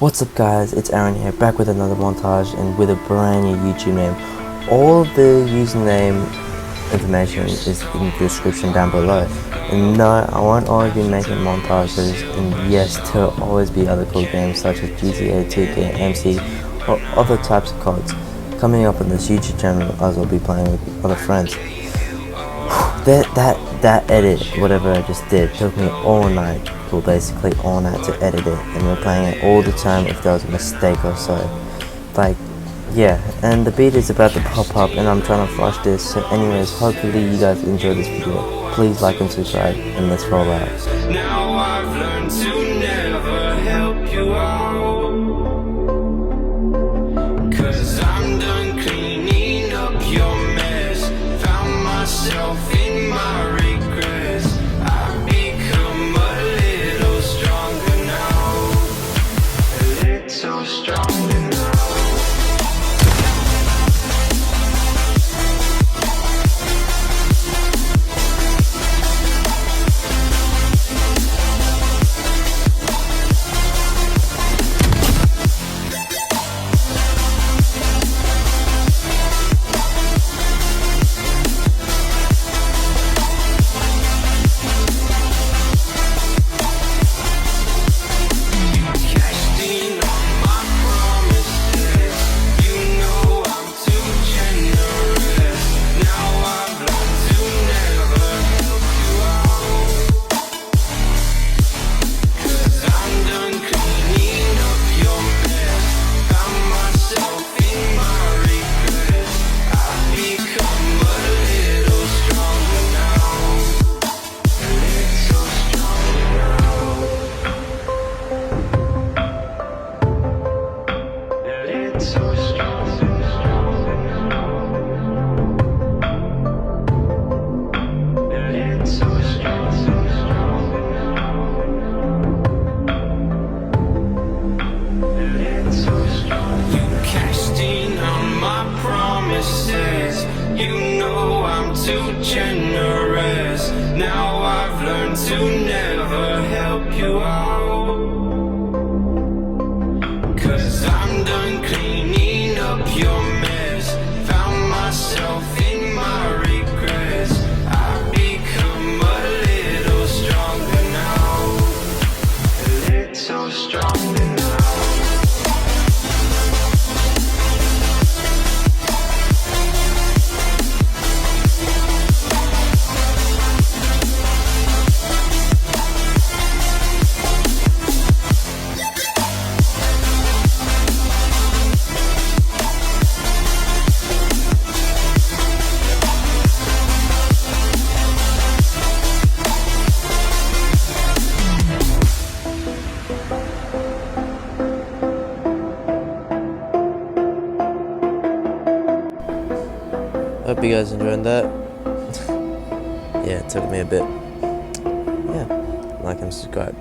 What's up guys, it's Aaron here, back with another montage and with a brand new YouTube name. All of the username information is in the description down below. And no, I won't always be making montages, and yes, there'll always be other cool games such as GTA, 2K, MC, or other types of CODs coming up on this YouTube channel as I'll be playing with other friends. That edit, whatever I just did, took me all night, well basically all night to edit it, and we're playing it all the time if there was a mistake or so. Like, yeah, and the beat is about to pop up and I'm trying to flush this, so anyways, hopefully you guys enjoy this video. Please like and subscribe, and let's roll out. Now I've learned to never help you out, 'cause I'm done cleaning up your mess. Found myself in my regrets. I've become a little stronger now, a little stronger now. You know I'm too generous. Now I've learned to never help you out, 'cause I'm done cleaning up your mess. Found myself in my regrets. I've become a little stronger now, a little stronger now. Hope you guys enjoyed that. Yeah, it took me a bit. Yeah, like and subscribe.